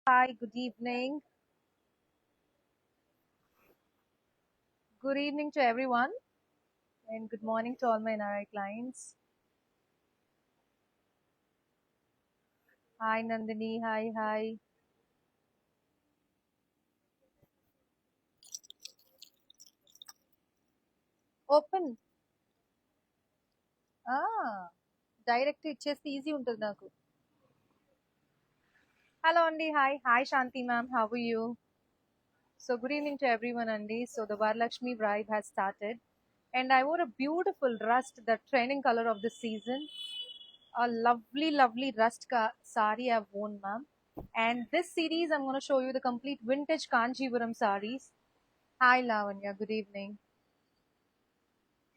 Hi, good evening. Good evening to everyone, and good morning to all my NRI clients. Hi, Nandini. Hi, hi. Open. Direct ఇచ్చేస్తే easy ఉంటుంది నాకు. Hello, Andy. Hi. Hi, Shanti ma'am. How are you? So, good evening to everyone, Andy. So, the Varalakshmi Bride has started, and I wore a beautiful rust, the trending color of the season. A lovely, lovely rust sari I've worn, ma'am. And this series, I'm going to show you the complete vintage Kanjivaram saris. Hi, Lavanya. Good evening.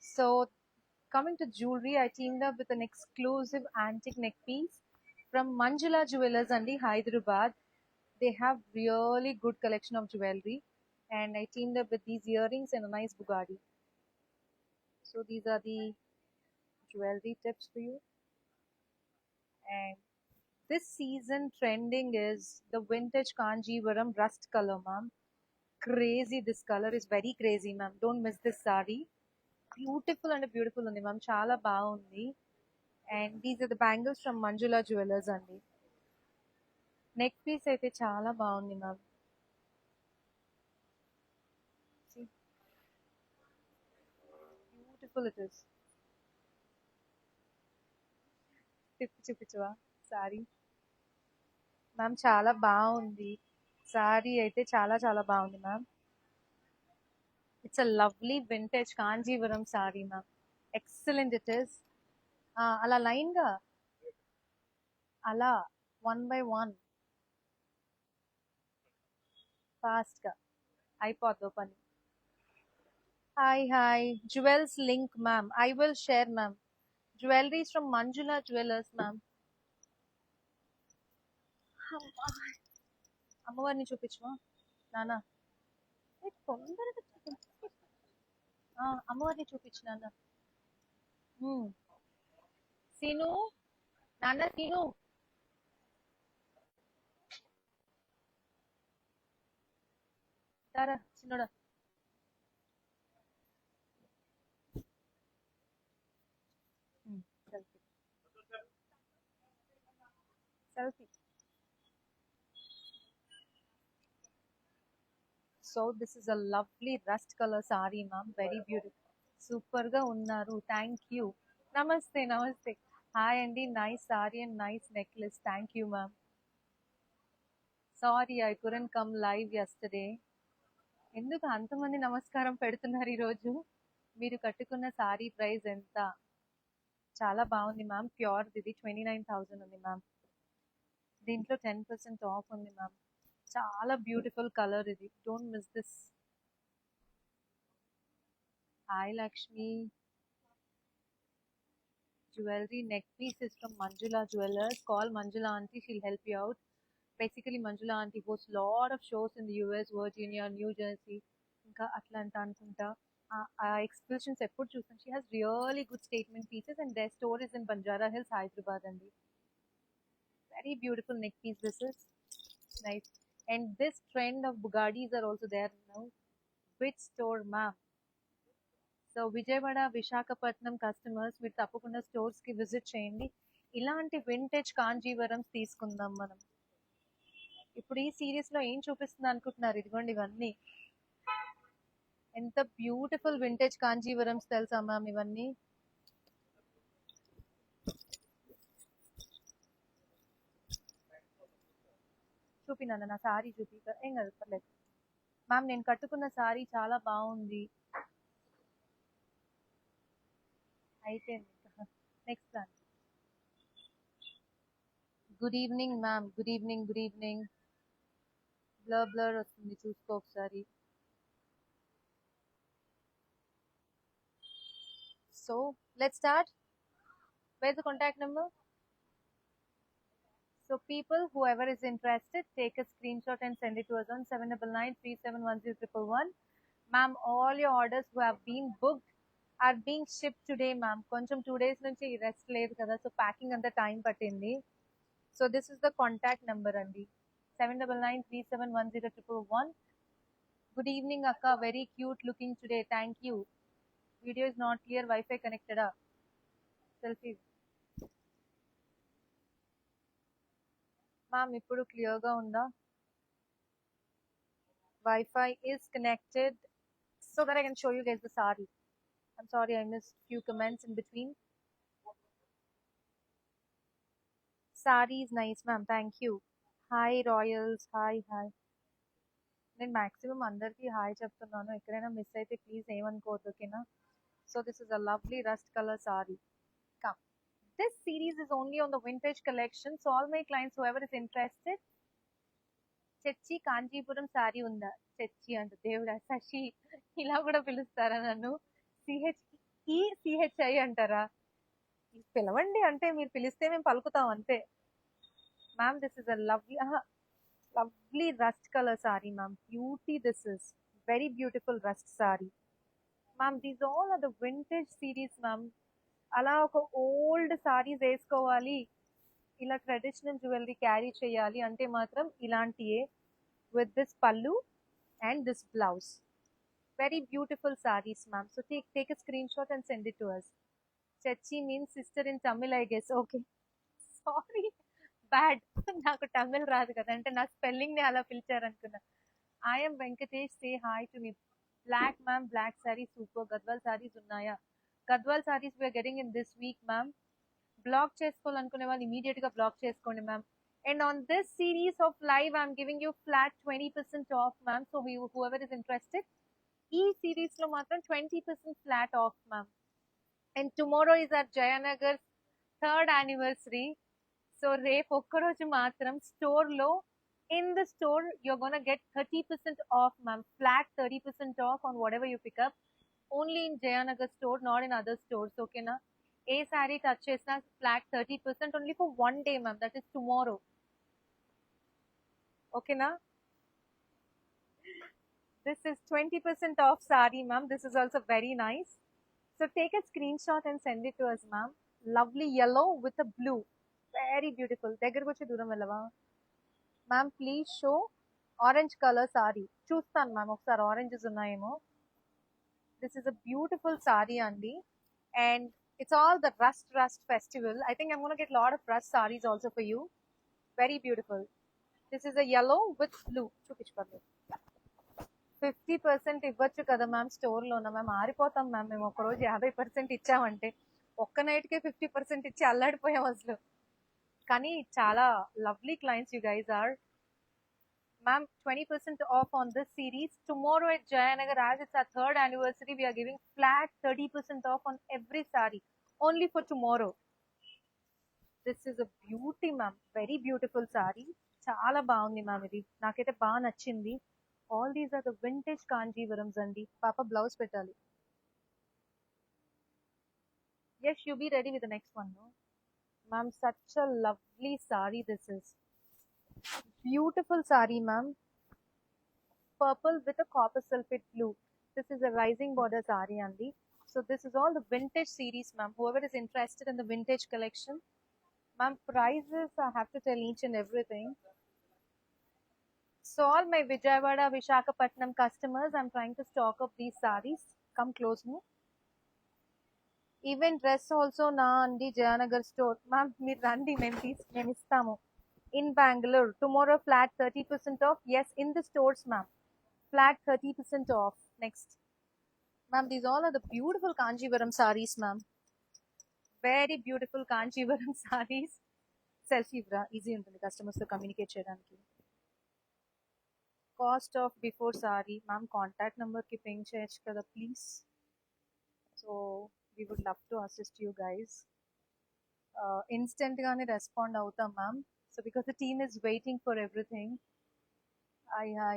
So, coming to jewelry, I teamed up with an exclusive antique neck piece from Manjula Jewelers and Hyderabad. They have really good collection of jewelry, and I teamed up with these earrings and a nice Bugatti. So these are the jewelry tips for you. And this season trending is the vintage Kanjivaram rust color, ma'am. Crazy, this color is very crazy, ma'am. Don't miss this sari. Beautiful and beautiful ఉంది ma'am, చాలా బాగుంది. And these are the bangles from Manjula Jewellers అండి. Neck piece అయితే చాలా బాగుంది ma'am. Beautiful it is. తిప్పి చూపించవా sorry ma'am? చాలా బాగుంది సారీ అయితే, చాలా చాలా బాగుంది ma'am. It's a lovely vintage Kanjeevaram sorry ma'am. Excellent it is. అలా లైన్ గా, అలా వన్ బై వన్ ఫాస్ట్ గా అయిపోద్ది పని. Hi hi. Jewels link ma'am, I will share ma'am. Jewelleries from Manjula jewellers ma'am. అమ్మవారిని చూపించమా నాన్న? తొందరగా చూపించు. అమ్మవారిని చూపించు నాన్న. సీను, నాన్న సీను. తారా చిన్నోడా. Selfie selfie. So this is a lovely rust colour sorry ma'am, very beautiful. Super గా ఉన్నారు, థ్యాంక్ యూ. నమస్తే నమస్తే. హాయ్ అండి, nice sorry and nice necklace, thank you ma'am. Sorry I couldn't come live yesterday. ఎందుకు అంతమంది నమస్కారం పెడుతున్నారు ఈరోజు? మీరు కట్టుకున్న సారీ ప్రైస్ ఎంత? చాలా బాగుంది మ్యామ్, ప్యూర్ ఇది 29,000 ఉంది మ్యామ్. దీంట్లో 10% ఆఫ్ ఉంది మ్యామ్. చాలా బ్యూటిఫుల్ కలర్ ఇది, don't miss this. Hi Lakshmi. Jewelry neck piece is from Manjula Jewelers. Call Manjula auntie, she'll help you out. Basically Manjula auntie hosts lot of shows in the US, Virginia, New Jersey, ఇంకా Atlanta అనుకుంటా. ఆ expressions ఎప్పుడు చూసాను. She has really good statement pieces and their store is in Banjara Hills, Hyderabad అండి. Very beautiful neck piece this is. Nice. And this trend of Bugattis are also there now. Which store, ma'am? So Vijayawada, Visakhapatnam customers మీరు తప్పకుండా stores కి visit చేయండి. ఇలాంటి vintage కాంజీవరమ్స్ తీసుకుందాం మనం. ఇప్పుడు ఈ సిరీస్ లో ఏం చూపిస్తుంది అనుకుంటున్నారు? ఇదిగోండి ఇవన్నీ. ఎంత బ్యూటిఫుల్ వింటేజ్ కాంజీవరమ్స్ తెలుసా మ్యామ్ ఇవన్నీ. చూపినాను నా సారీ చూపి, ఏం కాదు పర్లేదు మ్యామ్. నేను కట్టుకున్న సారీ చాలా బాగుంది. అయితే నెక్స్ట్ దాన్ని. Good evening ma'am, good evening, good evening. Blur blur వస్తుంది, చూసుకో ఒకసారి. So let's start. Wear the contact number? So people, whoever is interested, take a screenshot and send it to us on 7993710111. Ma'am, all your orders who have been booked are being shipped today, ma'am. కొంచెం 2 days నుంచి rest లేదు కదా, so packing అంత time పట్టింది. So this is the contact number అండి. 7993710111. Good evening, Akka. Very cute looking today. Thank you. Video is not clear. Wi-Fi connected. Selfie. Ma'am, ఇప్పుడు clear గా ఉందా? Wi-Fi is connected so that I can show you guys the sari. I'm sorry I missed few comments in between. Sari is nice, ma'am. Thank you. Hi, Royals. Hi, hi. నేను maximum అందరికీ hi చెప్తున్నాను. ఎక్కడైనా miss అయితే please ఏమనుకోవద్దు, ఓకేనా? So this is a lovely rust colour sorry. Come. This series is only on the vintage collection. So all my clients, whoever is interested, church Kanchipuram sorry ఉందా? Church అంట దేవుడా, శశి ఇలా కూడా పిలుస్తారా నన్ను? సిహెచ్ఐ అంటారా? పిలవండి, అంటే మీరు పిలిస్తే మేము పలుకుతాం అంతే. Ma'am this is a lovely rust color saree, ma'am. Beauty, this is very beautiful rust saree, ma'am. These all are the vintage series, ma'am. అలా ఒక ఓల్డ్ సారీస్ వేసుకోవాలి, ఇలా ట్రెడిషనల్ జ్యువెలరీ క్యారీ చేయాలి అంటే మాత్రం ఇలాంటియే, with this pallu and this blouse. Very beautiful sarees, ma'am. So take a screenshot and send it to us. చచ్చి means sister in Tamil, I guess. Okay, sorry, bad. నాకు తమిళ్ రాదు కదా, అంటే నా స్పెల్లింగ్ ని అలా పిలిచారనుకున్నా. I'm Venkatesh, say hi to me. Black, ma'am. Black saree super. Gadwal sarees ఉన్నాయా? Gadwal sarees we're getting in this week, ma'am. Black చేసుకోవాలనుకునే వాళ్ళు ఇమీడియట్ గా బ్లాక్ చేసుకోండి, ma'am. And on this series of live, I'm giving you flat 20% off, ma'am. So whoever is interested, ఈ series లో మాత్రం 20% flat off, ma'am. And tomorrow is our Jayanagar 3rd anniversary. So రేపు ఒక్కరోజు మాత్రం store లో, in the store, you're gonna get 30% off, ma'am. Flat 30% off on whatever you pick up. Only in Jayanagar store, not in other stores, okay na? A sorry touch చేసినా flat 30% only for one day, ma'am. That is tomorrow. Okay na? This is 20% off saree, ma'am. This is also very nice. So take a screenshot and send it to us, ma'am. Lovely yellow with a blue. Very beautiful. దగ్గరకు వచ్చి దూరం వెళ్ళవా? Ma'am, please show orange color saree. చూస్తాను ma'am, ఒకసారి oranges ఉన్నాయేమో. This is a beautiful saree, Andy. And it's all the rust festival. I think I'm going to get a lot of rust sarees also for you. Very beautiful. This is a yellow with blue. చూపించుకోండి. 50% ఇవ్వచ్చు కదా ma'am store లోన? Ma'am ఆరిపోతాం ma'am మేము. ఒకరోజు 50% ఇచ్చామంటే, ఒక్క night కే 50% ఇచ్చి అల్లాడిపోయాం అసలు. కానీ చాలా lovely clients you guys are. Ma'am, 20% off on this series. Tomorrow at Jayanagar, as it's our 3rd anniversary, we are giving flat 30% off on every saree. Only for tomorrow. This is a beauty, ma'am. Very beautiful saree. చాలా బాగుంది ma'am, ఇది నాకైతే బాగా నచ్చింది. All these are the vintage Kanjeevarams అండి. పాప blouse పెట్టాలి. Yes, you be ready with the next one, no? Ma'am, such a lovely saree this is. Beautiful saree, ma'am. Purple with a copper sulfate blue. This is a rising border saree, Andy. So this is all the vintage series, ma'am. Whoever is interested in the vintage collection, ma'am, prices I have to tell each and everything. So all my Vijayawada, Visakhapatnam customers, I'm trying to stock up these sarees. Come close, no? Even dress also na andi Jayanagar store. Ma'am, meer randi, మేము ఇస్తాము. In Bangalore, tomorrow flat 30% off. Yes, in the stores, ma'am. Flat 30% off. Next. Ma'am, these all are the beautiful Kanjivaram sarees, ma'am. Very beautiful Kanjivaram sarees. Selfie bra. Easy ఉంటుంది customers తో communicate చేయడానికి. Cost of before saree. Ma'am, contact number ki ping చేయొచ్చు కదా please. So, we would love to assist you guys. Instant gaane respond అవుతాం, ma'am. So because the team is waiting for everything. Hi.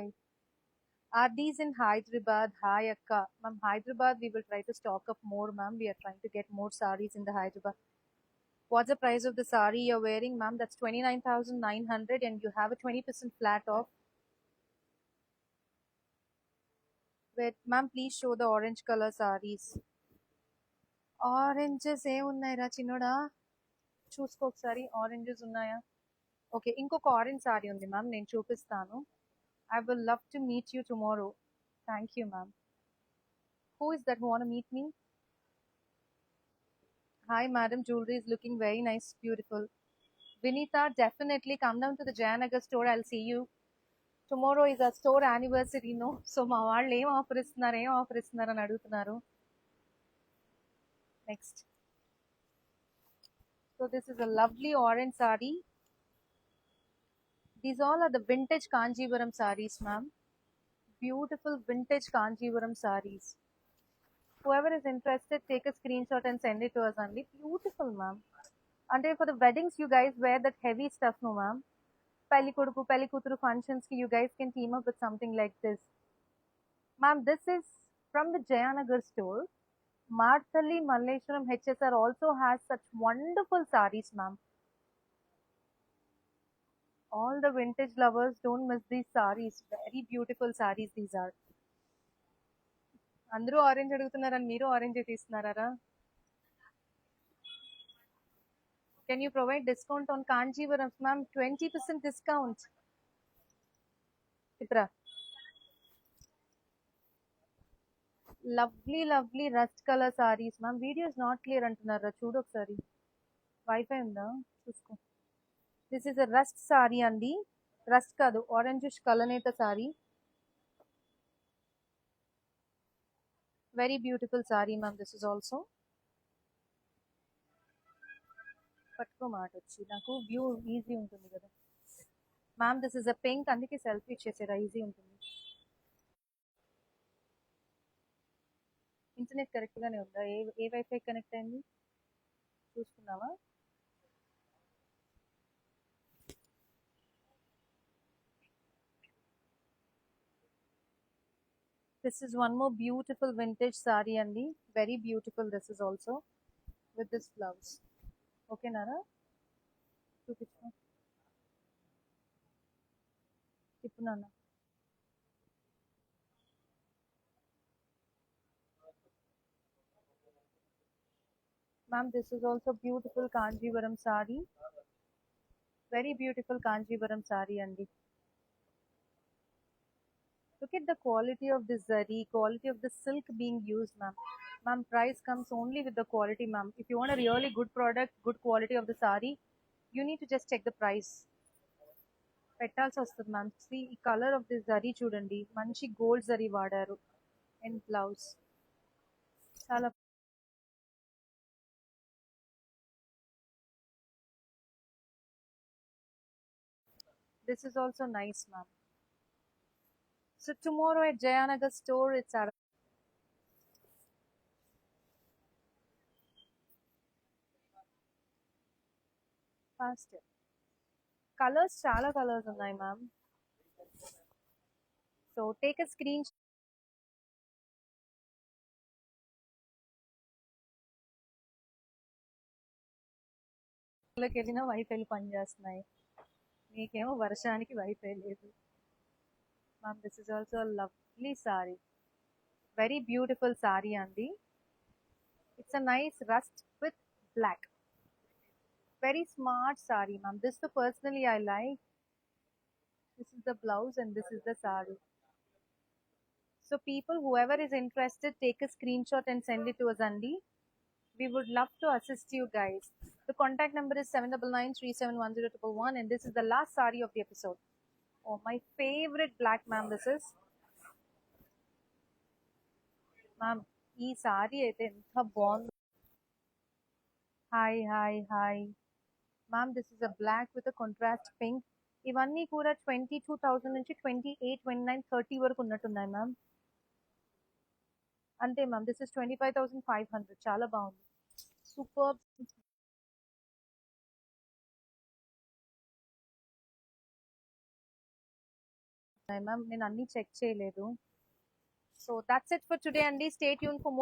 Are these in Hyderabad? Hi, Akka. Ma'am, Hyderabad, we will try to stock up more, ma'am. We are trying to get more sarees in the Hyderabad. What's the price of the saree you're wearing, ma'am? That's 29,900 and you have a 20% flat off. Wait, ma'am, please show the orange color sarees. Oranges ఏ ఉన్నాయి రా చిన్నోడా? చూసుకో ఒకసారి, oranges ఉన్నాయా? Okay. ఇంకొక orange sorry ఉంది ma'am. నేను చూపిస్తాను. I will love to meet you tomorrow. Thank you, ma'am. Who is that who wanna meet me? Hi, madam. Jewelry is looking very nice, beautiful. Vinita, definitely come down to the Jayanagar store. I'll see you. Tomorrow is our store anniversary, no? So మా వాళ్ళు ఏం offer ఇస్తున్నారు అని అడుగుతున్నారు. Next. So this is a lovely orange saree. These all are the vintage Kanjivaram sarees, ma'am. Beautiful vintage Kanjivaram sarees. Whoever is interested, take a screenshot and send it to us only. Beautiful, ma'am. And for the weddings, you guys wear that heavy stuff, no, ma'am. Pelli koduku, pelli kuturu functions, you guys can team up with something like this. Ma'am, this is from the Jayanagar store. Marthalli Malleshwaram HSR also has such wonderful sarees, ma'am. All the vintage lovers, don't miss these sarees. Very beautiful sarees these are. అందరూ orange అడుగుతున్నారని మీరు orange తీస్తున్నారా? Can you provide discount on Kanjivaram, ma'am? 20% discount. Ipra. Lovely rust color sarees, ma'am. Video is not clear అంటున్నారా? చూడు ఒకసారి. Wifi ఉందా? చూసుకో. This is a rust saree అండి. Rust కాదు, orangish కలనేత saree. Very beautiful saree, ma'am. This is also. పట్టుకో మాట వచ్చి నాకు వ్యూ ఈజీ ఉంటుంది కదా ma'am. This is a pink, అందుకే సెల్ఫీ ఇచ్చేసారా, ఈజీ ఉంటుంది. ఇంటర్నెట్ కరెక్ట్ గానే ఉందా? ఏ వైఫై కనెక్ట్ అయింది చూసుకున్నావా? This is one more beautiful vintage saree అండి. Very beautiful this is also with this blouse. Okay Nara? చూపించు చెప్పు నాన్న. Ma'am, this is also beautiful Kanjivaram saree. Very beautiful Kanjivaram saree అండి. Look at the quality of the zari, quality of the silk being used, ma'am. Ma'am, price comes only with the quality, ma'am. If you want a really good product, good quality of the saree, you need to just check the price. పెట్టాల్సి వస్తుంది ma'am. C ఈ colour of the zari చూడండి, మంచి gold zari వాడారు and blouse చాలా. This is also nice, ma'am. So tomorrow at Jayanagar store, it's our faster. Colors, chala colors ఉన్నాయి ma'am. So take a screenshot. లోకి వెళ్ళినా వైఫై పనిచేస్తున్నాయి, మీకేమో వర్షానికి వైఫై లేదు. Ma'am, this is also lovely saree. Very beautiful saree అండి. It's a nice rust with black. Very smart saree, ma'am. This the personally I like. This is the blouse and this is the saree. So people, whoever is interested, take a screenshot and send it to us, Andy. We would love to assist you guys. The contact number is 7993710111 and this is the last saree of the episode. Oh, my favorite black, ma'am. This is. Ma'am, ee saree aithe enta బాగుంది. Hi. Ma'am, this is a black with a contrast pink. ఇవన్నీ కూడా 22,000 నుంచి 28, 29, 30 వరకు ఉన్నట్టున్నాయి ma'am. అంతే ma'am. This is 25,500. చాలా బాగుంది. Super ma'am. నేను అన్ని చెక్ చేయలేదు. So that's it for today అండి. Stay tune for